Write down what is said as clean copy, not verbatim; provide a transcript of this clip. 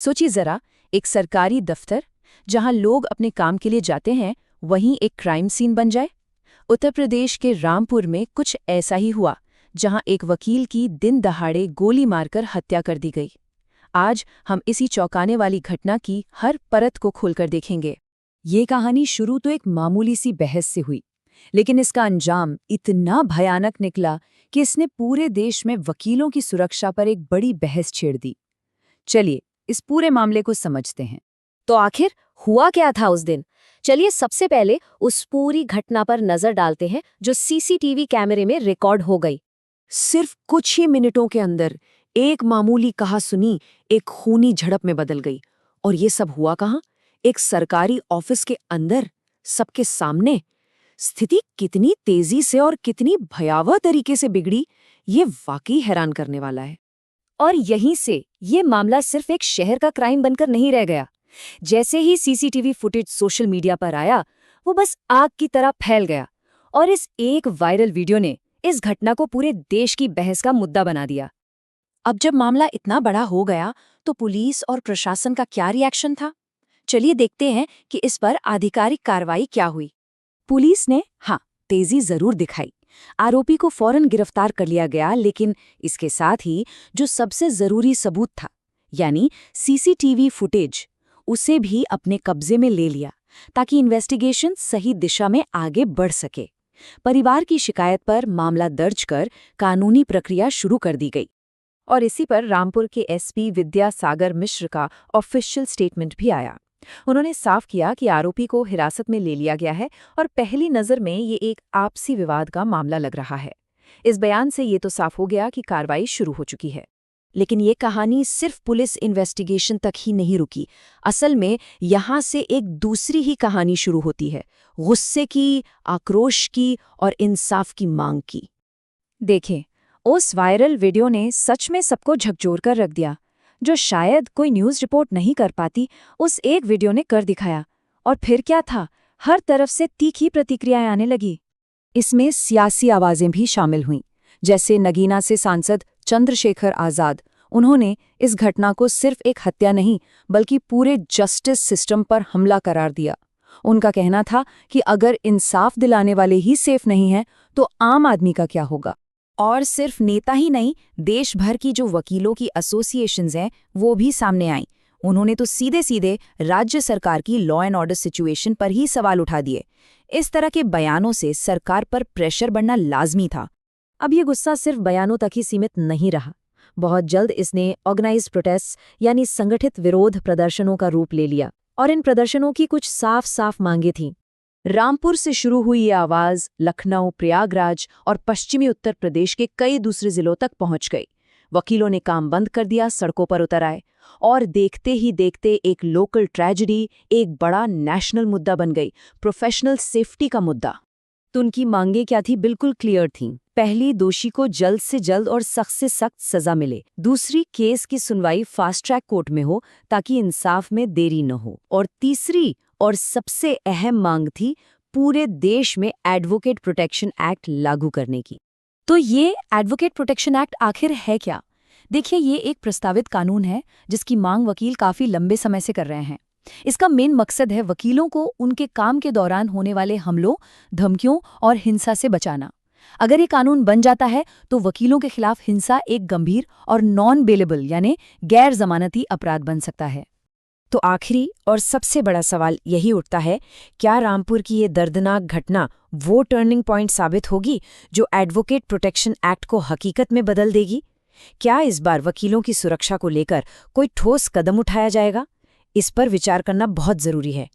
सोचिए जरा, एक सरकारी दफ्तर जहां लोग अपने काम के लिए जाते हैं, वहीं एक क्राइम सीन बन जाए। उत्तर प्रदेश के रामपुर में कुछ ऐसा ही हुआ, जहां एक वकील की दिन दहाड़े गोली मारकर हत्या कर दी गई। आज हम इसी चौंकाने वाली घटना की हर परत को खोलकर देखेंगे। ये कहानी शुरू तो एक मामूली सी बहस से हुई, लेकिन इसका अंजाम इतना भयानक निकला कि इसने पूरे देश में वकीलों की सुरक्षा पर एक बड़ी बहस छेड़ दी। चलिए इस पूरे मामले को समझते हैं। तो आखिर हुआ क्या था उस दिन? चलिए सबसे पहले उस पूरी घटना पर नजर डालते हैं जो सीसीटीवी कैमरे में रिकॉर्ड हो गई। सिर्फ कुछ ही मिनटों के अंदर एक मामूली कहासुनी एक खूनी झड़प में बदल गई। और ये सब हुआ कहाँ? एक सरकारी ऑफिस के अंदर, सबके सामने। स्थिति कितनी तेजी से और कितनी भयावह तरीके से बिगड़ी, ये वाकई हैरान करने वाला है। और यहीं से ये मामला सिर्फ एक शहर का क्राइम बनकर नहीं रह गया। जैसे ही सीसीटीवी फुटेज सोशल मीडिया पर आया, वो बस आग की तरह फैल गया और इस एक वायरल वीडियो ने इस घटना को पूरे देश की बहस का मुद्दा बना दिया। अब जब मामला इतना बड़ा हो गया, तो पुलिस और प्रशासन का क्या रिएक्शन था? चलिए देखते हैं कि इस पर आधिकारिक कार्रवाई क्या हुई। पुलिस ने तेजी जरूर दिखाई। आरोपी को फौरन गिरफ्तार कर लिया गया, लेकिन इसके साथ ही जो सबसे जरूरी सबूत था, यानी सीसीटीवी फुटेज, उसे भी अपने कब्जे में ले लिया ताकि इन्वेस्टिगेशन सही दिशा में आगे बढ़ सके। परिवार की शिकायत पर मामला दर्ज कर कानूनी प्रक्रिया शुरू कर दी गई। और इसी पर रामपुर के एसपी विद्यासागर मिश्र का ऑफिशियल स्टेटमेंट भी आया। उन्होंने साफ किया कि आरोपी को हिरासत में ले लिया गया है और पहली नज़र में ये एक आपसी विवाद का मामला लग रहा है। इस बयान से ये तो साफ हो गया कि कार्रवाई शुरू हो चुकी है। लेकिन ये कहानी सिर्फ पुलिस इन्वेस्टिगेशन तक ही नहीं रुकी। असल में यहाँ से एक दूसरी ही कहानी शुरू होती है, गुस्से की, आक्रोश की और इंसाफ की मांग की। देखें, उस वायरल वीडियो ने सच में सबको झकझोर कर रख दिया। जो शायद कोई न्यूज़ रिपोर्ट नहीं कर पाती, उस एक वीडियो ने कर दिखाया। और फिर क्या था, हर तरफ से तीखी प्रतिक्रियाएं आने लगी। इसमें सियासी आवाज़ें भी शामिल हुईं, जैसे नगीना से सांसद चंद्रशेखर आज़ाद। उन्होंने इस घटना को सिर्फ एक हत्या नहीं, बल्कि पूरे जस्टिस सिस्टम पर हमला करार दिया। उनका कहना था कि अगर इंसाफ दिलाने वाले ही सेफ नहीं हैं, तो आम आदमी का क्या होगा। और सिर्फ नेता ही नहीं, देश भर की जो वकीलों की एसोसिएशंस हैं, वो भी सामने आईं। उन्होंने तो सीधे सीधे राज्य सरकार की लॉ एंड ऑर्डर सिचुएशन पर ही सवाल उठा दिए। इस तरह के बयानों से सरकार पर प्रेशर बढ़ना लाजमी था। अब ये गुस्सा सिर्फ बयानों तक ही सीमित नहीं रहा। बहुत जल्द इसने ऑर्गेनाइज्ड प्रोटेस्ट यानी संगठित विरोध प्रदर्शनों का रूप ले लिया। और इन प्रदर्शनों की कुछ साफ साफ मांगें थीं। रामपुर से शुरू हुई ये आवाज़ लखनऊ, प्रयागराज और पश्चिमी उत्तर प्रदेश के कई दूसरे जिलों तक पहुंच गई। वकीलों ने काम बंद कर दिया, सड़कों पर उतर आए, और देखते ही देखते एक लोकल ट्रेजेडी एक बड़ा नेशनल मुद्दा बन गई, प्रोफेशनल सेफ्टी का मुद्दा। तो उनकी मांगें क्या थी? बिल्कुल क्लियर थीं। पहली, दोषी को जल्द से जल्द और सख्त से सख्त सजा मिले। दूसरी, केस की सुनवाई फास्ट ट्रैक कोर्ट में हो ताकि इंसाफ में देरी न हो। और तीसरी और सबसे अहम मांग थी पूरे देश में एडवोकेट प्रोटेक्शन एक्ट लागू करने की। तो ये एडवोकेट प्रोटेक्शन एक्ट आखिर है क्या? देखिए, ये एक प्रस्तावित कानून है जिसकी मांग वकील काफी लंबे समय से कर रहे हैं। इसका मेन मकसद है वकीलों को उनके काम के दौरान होने वाले हमलों, धमकियों और हिंसा से बचाना। अगर ये कानून बन जाता है तो वकीलों के खिलाफ हिंसा एक गंभीर और नॉन बेलेबल यानी गैर जमानती अपराध बन सकता है। तो आखिरी और सबसे बड़ा सवाल यही उठता है, क्या रामपुर की ये दर्दनाक घटना वो टर्निंग पॉइंट साबित होगी जो एडवोकेट प्रोटेक्शन एक्ट को हकीकत में बदल देगी? क्या इस बार वकीलों की सुरक्षा को लेकर कोई ठोस कदम उठाया जाएगा? इस पर विचार करना बहुत जरूरी है।